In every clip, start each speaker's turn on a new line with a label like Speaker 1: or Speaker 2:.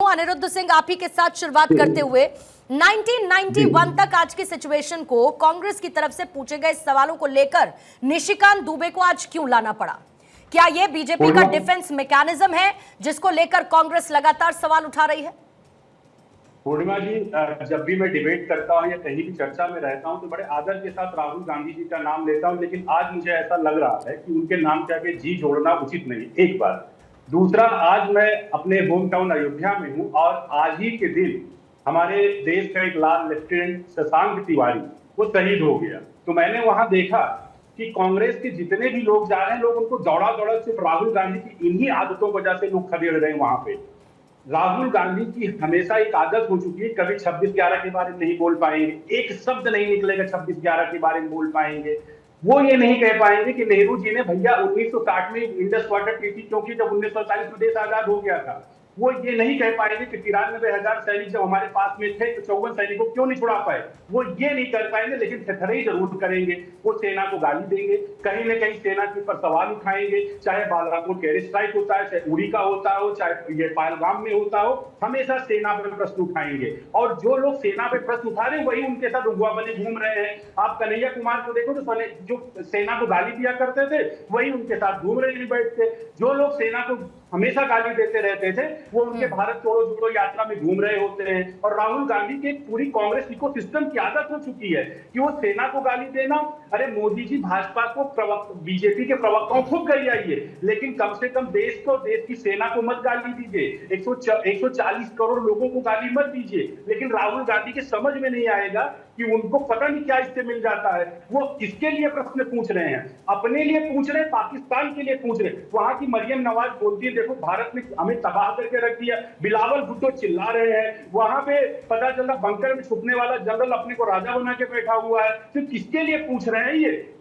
Speaker 1: अनिरुद्ध सिंह, आप ही के साथ शुरुआत करते हुए 1991 तक आज की सिचुएशन को कांग्रेस की तरफ से पूछे गए सवालों को लेकर निशिकांत दुबे को आज क्यों लाना पड़ा? क्या यह बीजेपी का डिफेंस मैकेनिज्म है जिसको लेकर कांग्रेस लगातार सवाल उठा रही है?
Speaker 2: पूर्णिमा जी, जब भी मैं डिबेट करता हूं या कहीं भी चर्चा में रहता हूं तो बड़े आदर के साथ राहुल गांधी जी का नाम लेता हूं, लेकिन आज मुझे ऐसा लग रहा है कि उनके नाम के आगे जी जोड़ना उचित नहीं। एक बार। दूसरा, आज मैं अपने होम टाउन अयोध्या में हूं और आज ही के दिन हमारे देश का एक लाल लेफ्टिनेंट शशांक तिवारी वो शहीद हो गया। तो मैंने वहां देखा कि कांग्रेस के जितने भी लोग जा रहे हैं, लोग उनको दौड़ा दौड़ा सिर्फ राहुल गांधी की इन्हीं आदतों की वजह से लोग खदेड़ रहे हैं वहां पे। राहुल गांधी की हमेशा एक आदत हो चुकी है, कभी 26/11 के बारे में नहीं बोल पाएंगे, एक शब्द नहीं निकलेगा 26/11 के बारे में बोल पाएंगे। वो ये नहीं कह पाएंगे कि नेहरू जी ने भैया 1960 में इंडस वाटर ट्रीटी क्योंकि जब 1947 में देश आजाद हो गया था। वो ये नहीं कह पाएंगे कि 93,000 सैनिक जब हमारे पास में थे तो 54 सैनिकों क्यों नहीं छुड़ा पाए। वो ये नहीं कर पाएंगे, लेकिन थथरई जरूर करेंगे। वो सेना को गाली देंगे, कहीं ना कहीं सेना के ऊपर सवाल उठाएंगे, चाहे बालाकोट टेरर स्ट्राइक होता है, चाहे उड़ी का होता हो, चाहे ये पहलगाम में होता हो, हमेशा सेना पर प्रश्न उठाएंगे। और जो लोग सेना पे प्रश्न उठा रहे हैं वही उनके साथ उगवा बने घूम रहे हैं। आप कन्हैया कुमार को देखो तो जो सेना को गाली दिया करते थे वही उनके साथ घूम रहे हैं बैठ के। जो लोग सेना को हमेशा गाली देते रहते थे वो उनके भारत छोड़ो जोड़ो यात्रा में घूम रहे होते हैं। और राहुल गांधी के पूरी कांग्रेस इकोसिस्टम की आदत हो चुकी है कि वो सेना को गाली देना। अरे मोदी जी भाजपा को बीजेपी के प्रवक्ताओं खूब गरियाइए, लेकिन कम से कम देश को, देश की सेना को मत गाली दीजिए। 140 करोड़ लोगों को गाली मत दीजिए। लेकिन राहुल गांधी के समझ में नहीं आएगा कि उनको पता नहीं क्या इससे मिल जाता है। वो किसके लिए प्रश्न पूछ रहे हैं? अपने लिए पूछ रहे हैं, पाकिस्तान के लिए पूछ रहे हैं। वहां की मरियम नवाज बोलती है देखो भारत ने हमें तबाह करके रख दिया, बिलावल भुट्टो चिल्ला रहे हैं। वहां पे पता चला बंकर में छुपने वाला जनरल अपने को राजा बना के बैठा हुआ है। तो किसके लिए पूछ रहे हैं?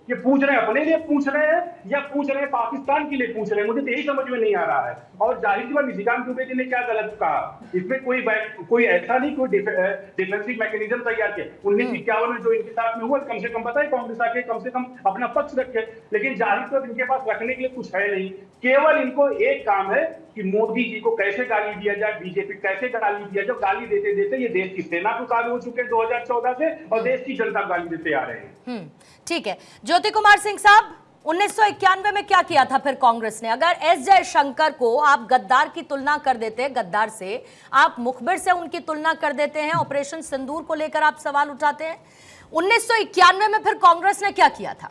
Speaker 2: ये पूछ रहे हैं अपने लिए पूछ रहे हैं या पूछ रहे हैं पाकिस्तान के लिए पूछ रहे हैं? मुझे तो यही समझ में नहीं आ रहा है। और जाहिर सी बात, निशिकांत दुबे जी ने क्या गलत कहा? इसमें कोई ऐसा नहीं, कोई डिफेंसिव मैकेनिज्म तैयार किया। 1951 में जो इनके साथ में हुआ, कम से कम पता है कांग्रेस आके कम से कम अपना पक्ष रखे, लेकिन जाहिर तौर इनके पास रखने के लिए कुछ है नहीं। केवल इनको एक काम है कि मोदी जी को कैसे गाली दिया जाए, बीजेपी कैसे गाली दिया जाए। गाली देते देते ये देश की सेना को गाली हो चुके हैं 2014 से, और देश की जनता को गाली देते आ रहे हैं।
Speaker 1: ठीक है, ज्योति कुमार सिंह साहब, 1991 में क्या किया था फिर कांग्रेस ने? अगर एस जयशंकर को आप गद्दार की तुलना कर देते हैं, गद्दार से आप मुखबिर से उनकी तुलना कर देते हैं, ऑपरेशन सिंदूर को लेकर आप सवाल उठाते हैं, 1991 में फिर कांग्रेस ने क्या किया था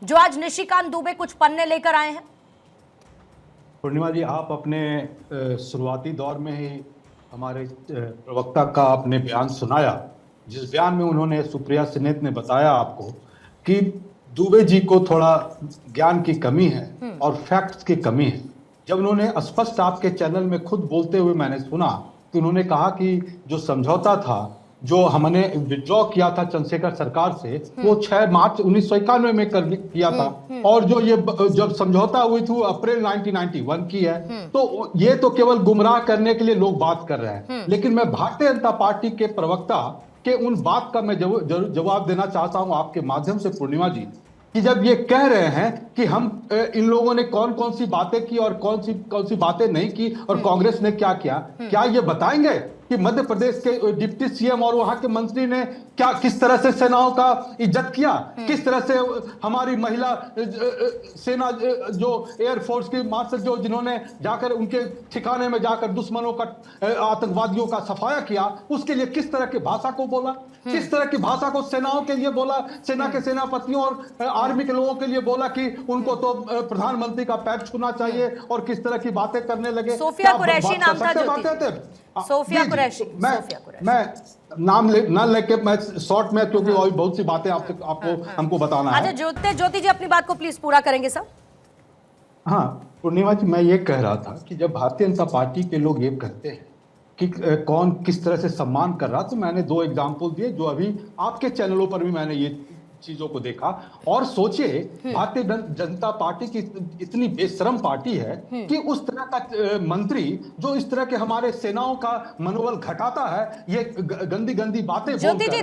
Speaker 1: जो आज निशिकांत दुबे कुछ पन्ने लेकर आए हैं?
Speaker 3: पूर्णिमा जी, आप अपने शुरुआती दौर में ही हमारे प्रवक्ता का आपने बयान सुनाया, जिस बयान में उन्होंने, सुप्रिया सिनेत ने बताया आपको कि दुबे जी को थोड़ा ज्ञान की कमी है और फैक्ट्स की कमी है। जब उन्होंने स्पष्ट आपके चैनल में खुद बोलते हुए मैंने सुना तो उन्होंने कहा कि जो समझौता था, जो हमने विड्रॉ किया था चंद्रशेखर सरकार से, वो 6 मार्च 1991 में किया था, और जो ये जब समझौता हुई थी वो अप्रैल 1991 की है। तो ये तो केवल गुमराह करने के लिए लोग बात कर रहे हैं। लेकिन मैं भारतीय जनता पार्टी के प्रवक्ता के उन बात का मैं जवाब देना चाहता हूं आपके माध्यम से, पूर्णिमा जी, कि जब ये कह रहे हैं कि हम इन लोगों ने कौन कौन सी बातें की और कौन सी बातें नहीं की और कांग्रेस ने क्या किया, क्या ये बताएंगे कि मध्य प्रदेश के डिप्टी सीएम और वहां के मंत्री ने क्या, किस तरह से सेनाओं का इज्जत किया, किस तरह से हमारी महिला सेना जो एयरफोर्स की मार्शल जो जिन्होंने जाकर उनके ठिकाने में जाकर दुश्मनों का, आतंकवादियों का सफाया किया, उसके लिए किस तरह की भाषा को बोला, किस तरह की भाषा को सेनाओं के लिए बोला, सेना के सेनापतियों और आर्मी के लोगों के लिए बोला कि उनको तो प्रधानमंत्री का पैर छूना चाहिए, और किस तरह की बातें करने लगे।
Speaker 1: सोफिया कुरैशी नाम था, सोफिया कुरैशी।
Speaker 3: मैं नाम न लेके मैं शॉर्ट में, क्योंकि और बहुत सी बातें आपको हमको बताना है।
Speaker 1: अच्छा, ज्योति जी अपनी बात को प्लीज पूरा करेंगे सर।
Speaker 3: हाँ पूर्णिमा जी, मैं ये कह रहा था कि जब भारतीय जनता पार्टी के लोग ये कहते हैं कि कौन किस तरह से सम्मान कर रहा, तो मैंने 2 एग्जाम्पल दिए जो अभी आपके चैनलों पर भी मैंने ये चीजों को देखा। और सोचिए, भारतीय जनता पार्टी की इतनी बेशरम पार्टी है कि उस तरह का मंत्री जो इस तरह के हमारे सेनाओं का मनोबल घटाता है, ये गंदी गंदी बातें बोलकर।
Speaker 1: ज्योति जी,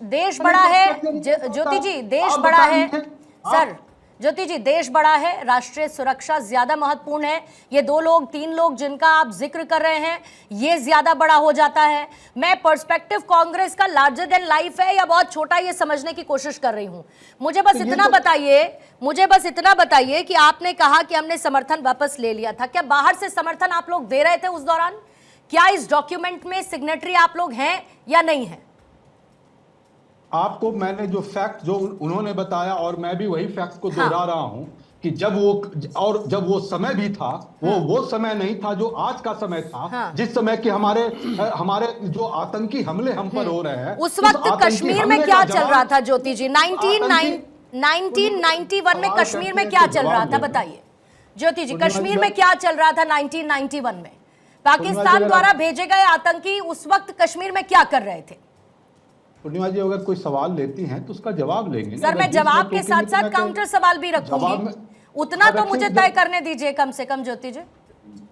Speaker 1: देश बड़ा है, ज्योति जी देश बड़ा है सर, ज्योति जी, देश बड़ा है, राष्ट्रीय सुरक्षा ज्यादा महत्वपूर्ण है। ये 2 लोग 3 लोग जिनका आप जिक्र कर रहे हैं, ये ज्यादा बड़ा हो जाता है। मैं पर्सपेक्टिव कांग्रेस का लार्जर देन लाइफ है या बहुत छोटा, ये समझने की कोशिश कर रही हूं। मुझे बस इतना बताइए कि आपने कहा कि हमने समर्थन वापस ले लिया था, क्या बाहर से समर्थन आप लोग दे रहे थे उस दौरान? क्या इस डॉक्यूमेंट में सिग्नेटरी आप लोग हैं या नहीं है?
Speaker 3: आपको मैंने जो फैक्ट जो उन्होंने बताया और मैं भी वही फैक्ट को दोहरा रहा हूं कि जब वो समय भी था, वो समय नहीं था जो आज का समय था। जिस समय कि हमारे जो आतंकी हमले हम पर हो रहे हैं,
Speaker 1: उस वक्त कश्मीर में क्या चल रहा था ज्योति जी? 1991 में कश्मीर में क्या चल रहा था, बताइए ज्योति जी। कश्मीर में क्या चल रहा था 1991 में? पाकिस्तान द्वारा भेजे गए आतंकी उस वक्त कश्मीर में क्या कर रहे थे?
Speaker 3: पूर्णिमा जी, अगर कोई सवाल लेती हैं तो उसका जवाब लेंगे।
Speaker 1: सर, मैं जवाब के साथ साथ काउंटर सवाल भी रखूंगी, उतना तो मुझे तय करने दीजिए कम से कम ज्योति जी।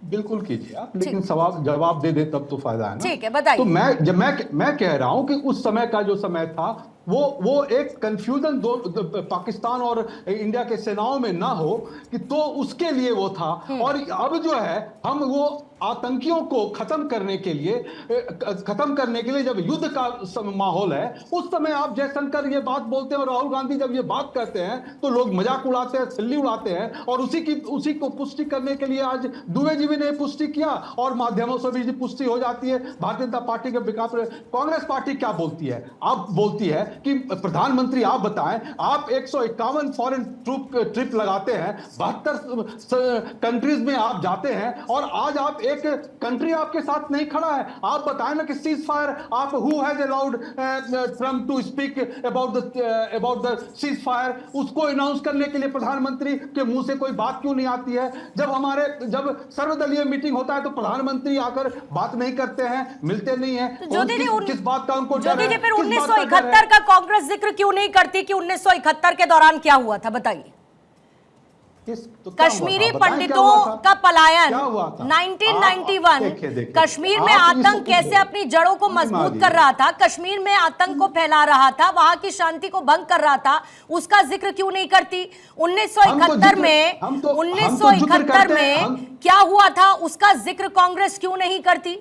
Speaker 3: बिल्कुल कीजिए आप, लेकिन सवाल जवाब दे दे तब तो फायदा है ना।
Speaker 1: ठीक है, बताइए।
Speaker 3: तो मैं कह रहा हूं कि उस समय का जो समय था वो एक कंफ्यूजन पाकिस्तान और इंडिया के सेनाओं में ना हो कि, तो उसके लिए वो था। और अब जो है हम वो आतंकियों को खत्म करने के लिए जब युद्ध का माहौल है, उस समय आप जयशंकर ये बात बोलते हैं और राहुल गांधी जब ये बात करते हैं तो लोग मजाक उड़ाते हैं, सिल्ली उड़ाते हैं। और उसी को पुष्टि करने के लिए आज दुबे जी भी ने पुष्टि किया और माध्यमों से भी पुष्टि हो जाती है। भारतीय जनता पार्टी के विकास, कांग्रेस पार्टी क्या बोलती है? आप बोलती है कि प्रधानमंत्री आप बताएं, आप 151 फॉरेन ट्रिप लगाते हैं, 72 कंट्रीज में आप जाते हैं और आज आप एक कंट्री आपके साथ नहीं खड़ा है। आप बताएं ना कि सीज फायर, आप who has allowed Trump to speak about the ceasefire, उसको अनाउंस करने के लिए प्रधानमंत्री के मुंह से कोई बात क्यों नहीं आती है? जब सर्वदलीय मीटिंग होता है तो प्रधानमंत्री आकर बात नहीं करते हैं, मिलते नहीं है। किस बात का उनको डर है?
Speaker 1: फिर 1971 का कांग्रेस जिक्र क्यों नहीं करती कि 1971 के दौरान क्या हुआ था, बताइए। कश्मीरी पंडितों का पलायन 1991, कश्मीर में आतंक कैसे अपनी जड़ों को मजबूत कर रहा था, कश्मीर में आतंक को फैला रहा था, वहां की शांति को भंग कर रहा था, उसका जिक्र क्यों नहीं करती? 1971 में क्या हुआ था, उसका जिक्र कांग्रेस क्यों नहीं करती?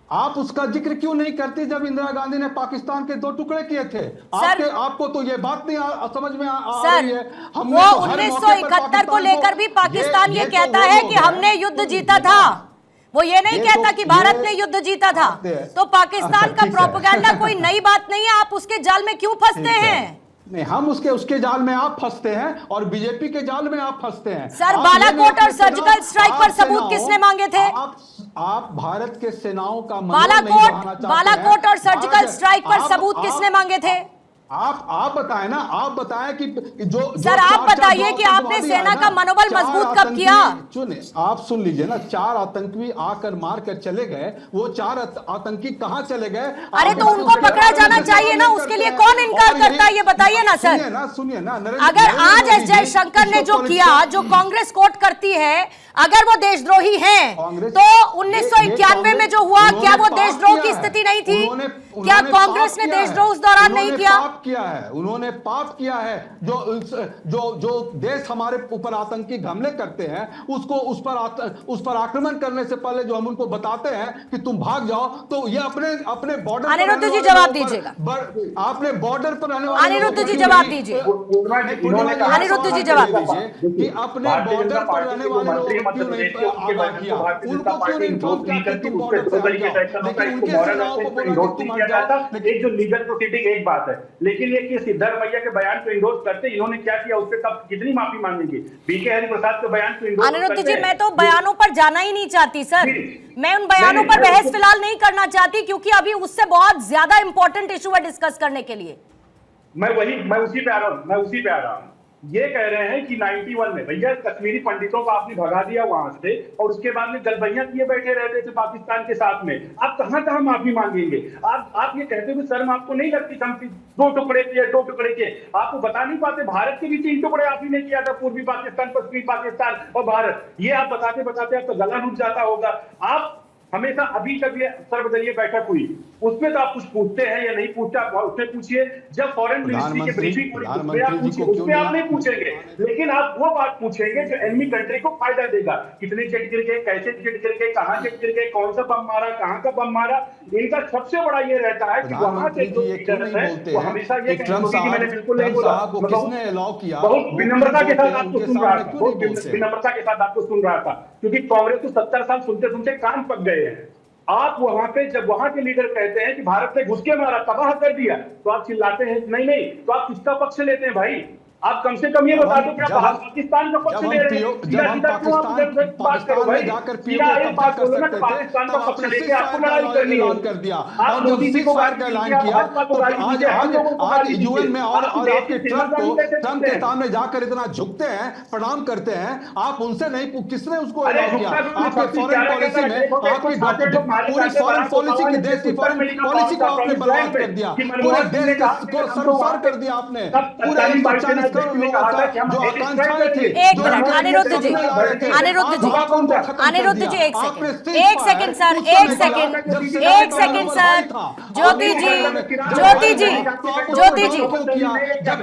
Speaker 3: आप उसका जिक्र क्यों नहीं करती जब इंदिरा गांधी ने पाकिस्तान के 2 टुकड़े किए थे? आपको तो ये बात नहीं समझ में आ रही है।
Speaker 1: वो 1971 को लेकर भी पाकिस्तान ये कहता है कि हमने युद्ध जीता था, वो ये नहीं कहता कि भारत ने युद्ध जीता था। तो पाकिस्तान का प्रोपेगेंडा कोई नई बात नहीं है, आप उसके जाल में क्यों फंसते हैं?
Speaker 3: नहीं, हम उसके जाल में आप फंसते हैं और बीजेपी के जाल में आप फंसते हैं।
Speaker 1: सर, बालाकोट और सर्जिकल स्ट्राइक पर सबूत किसने मांगे थे?
Speaker 3: आप भारत के सेनाओं का
Speaker 1: बालाकोट और सर्जिकल स्ट्राइक पर सबूत किसने मांगे थे?
Speaker 3: आप बताएं ना, आप बताएं कि जो
Speaker 1: सर, आप बताइए कि आपने सेना का मनोबल मजबूत कब किया?
Speaker 3: आप सुन लीजिए ना, 4 आतंकी आकर मार कर चले गए, वो 4 आतंकी कहां चले गए?
Speaker 1: अरे तो उनको पकड़ा जाना चाहिए ना, उसके लिए कौन इनकार करता है? ये बताइए ना सर।
Speaker 3: सुनिए ना,
Speaker 1: अगर आज एस जयशंकर ने जो किया, जो कांग्रेस कोर्ट करती है, अगर वो देशद्रोही हैं, तो 1991 में जो हुआ, क्या वो देशद्रोह की स्थिति नहीं थी? क्या कांग्रेस ने देशद्रोह उस दौरान नहीं किया?
Speaker 3: उन्होंने पाप किया है। जो देश हमारे ऊपर आतंकी हमले करते हैं, उस पर आक्रमण करने से पहले जो हम उनको बताते हैं कि तुम भाग जाओ, तो ये अपने बॉर्डर,
Speaker 1: अनिरुद्ध जी जवाब दीजिएगा।
Speaker 3: आपने बॉर्डर पर रहने वाले,
Speaker 1: अनिरुद्ध जी जवाब दीजिए, अनिरुद्ध जी जवाब दीजिए
Speaker 3: कि अपने बॉर्डर पर रहने वाले लोग क्यों नहीं आगाह किया, उनको क्यों नहीं इन्फॉर्म किया कि तुम बॉर्डर से हट जाओ, लेकिन उनके सेनाओं को बोला कि तुम हट जाओ।
Speaker 2: एक जो लीगल प्रोसीडिंग एक बात है, लेकिन ये कि सिद्धरमैया के बयान को इंडोर्स करते, इन्होंने क्या किया उस पर कब कितनी माफी मांगेंगे? बीके हरिप्रसाद के बयान को इंडोर्स करते।
Speaker 1: अनिरुद्ध जी, मैं तो बयानों पर जाना ही नहीं चाहती सर, मैं उन बयानों पर बहस फिलहाल नहीं करना चाहती, क्योंकि अभी उससे बहुत ज्यादा इंपॉर्टेंट इशू है डिस्कस करने के लिए।
Speaker 2: मैं उसी पे आ रहा हूँ। ये कह रहे हैं कि 91 में भैया कश्मीरी पंडितों को आपने भगा दिया वहां से, और उसके बाद में गलबैया किए बैठे रहते थे पाकिस्तान के साथ में। आप कहां माफी मांगेंगे? आप ये कहते हुए शर्म आपको नहीं लगती? हम 2 टुकड़े किए, आपको बता नहीं पाते? भारत के भी 3 टुकड़े आप ही ने किया था, पूर्वी पाकिस्तान, पश्चिमी पाकिस्तान और भारत। ये आप बताते बताते आपका गला रुक जाता होगा। आप हमेशा, अभी तक ये सर्वदलीय बैठक हुई, उसमें तो आप कुछ पूछते हैं या नहीं पूछते, आप उससे पूछिए। जब फॉरेन मिनिस्ट्री की ब्रीफिंग हो रही उसमें आप पूछिए, उसमें आप नहीं पूछेंगे, लेकिन आप वो बात पूछेंगे जो एनिमी कंट्री को फायदा देगा। कितने जेट गिर गए, कैसे जेट गिर गए, कहां जेट गिर गए, कौन सा बम मारा, कहां का बम मारा। इनका सबसे बड़ा ये रहता है कि वहां के जो लीडर्स हैं वो हमेशा ये कहते हैं, मैंने बिल्कुल नहीं बोला,
Speaker 3: किसने अलाउ किया,
Speaker 2: बहुत विनम्रता के साथ आपको सुन रहा था, बहुत विनम्रता के साथ आपको सुन रहा था, क्योंकि कांग्रेस को 70 साल सुनते सुनते कान पक गए हैं। आप वहां पे जब वहां के लीडर कहते हैं कि भारत ने घुस के मारा, तबाह कर दिया, तो आप चिल्लाते हैं नहीं नहीं, तो आप किसका पक्ष लेते हैं भाई? आप कम से कम ये बता दो कि आप पाकिस्तान का पक्ष ले रहे हैं।
Speaker 3: जब हम पाकिस्तान में जाकर पीओ कब्जा कर सकते थे,
Speaker 2: पाकिस्तान का पक्ष लेके आपको लड़ाई
Speaker 3: सीज़फायर
Speaker 2: करनी है।
Speaker 3: कर दिया,
Speaker 2: आप
Speaker 3: और जब
Speaker 2: मोदी जी को
Speaker 3: सीज़फायर का ऐलान किया तो आज यूएन में और आपके ट्रम्प के सामने जाकर इतना झुकते हैं, प्रणाम करते हैं, आप उनसे नहीं, किसने उसको अलाउ किया? आपके फॉरेन पॉलिसी में, आपकी पूरी फॉरेन पॉलिसी की, देश की फॉरेन पॉलिसी को आपने बर्बाद कर दिया, पूरे देश को शर्मसार कर दिया आपने। पूरे 140 करोड़ लोगों का जो आकांक्षाएं थी,
Speaker 1: एक मिनट अनिरुद्ध जी, अनिरुद्ध जी, अनिरुद्ध जी, एक सेकंड सर, एक सेकंड सर, ज्योति जी,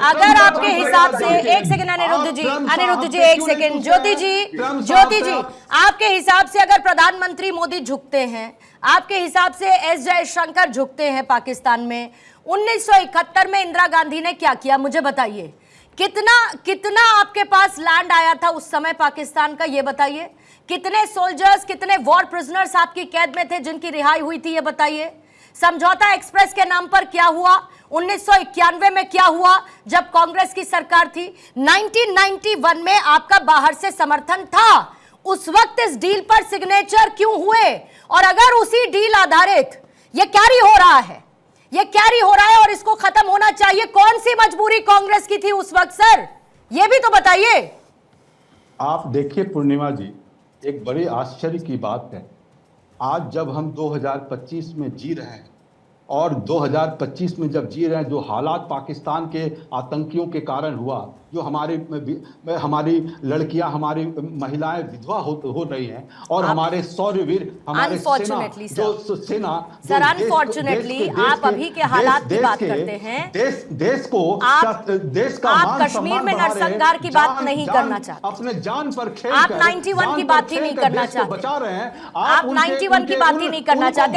Speaker 1: अगर आपके हिसाब से, एक सेकंड अनिरुद्ध जी, एक सेकंड, ज्योति जी, आपके हिसाब से अगर प्रधानमंत्री मोदी झुकते हैं, आपके हिसाब से एस जयशंकर झुकते हैं पाकिस्तान में, 1971 में इंदिरा गांधी ने क्या किया मुझे बताइए? कितना आपके पास लैंड आया था उस समय पाकिस्तान का, ये बताइए। कितने सोल्जर्स, कितने वॉर प्रिजनर्स आपकी कैद में थे जिनकी रिहाई हुई थी, ये बताइए। समझौता एक्सप्रेस के नाम पर क्या हुआ? 1991 में क्या हुआ जब कांग्रेस की सरकार थी? 1991 में आपका बाहर से समर्थन था, उस वक्त इस डील पर सिग्नेचर क्यों हुए? और अगर उसी डील आधारित ये कैरी हो रहा है, और इसको खत्म होना चाहिए, कौन सी मजबूरी कांग्रेस की थी उस वक्त सर, ये भी तो बताइए।
Speaker 3: आप देखिए पूर्णिमा जी, एक बड़ी आश्चर्य की बात है, आज जब हम 2025 में जी रहे हैं, और 2025 में जब जी रहे हैं, जो हालात पाकिस्तान के आतंकियों के कारण हुआ, जो हमारी लड़कियां, हमारी महिलाएं विधवा हो रही हैं, और हमारे शौर्यवीर, हमारे सेना
Speaker 1: सर, अनफॉर्चुनेटली आप अभी के हालात की बात करते हैं, देश का आप कश्मीर में नरसंहार की बात नहीं करना चाहते,
Speaker 3: अपने जान पर खेल
Speaker 1: आप 91 की बात ही नहीं करना चाहते,
Speaker 3: बचा रहे हैं,
Speaker 1: आप 91 की बात ही नहीं करना चाहते।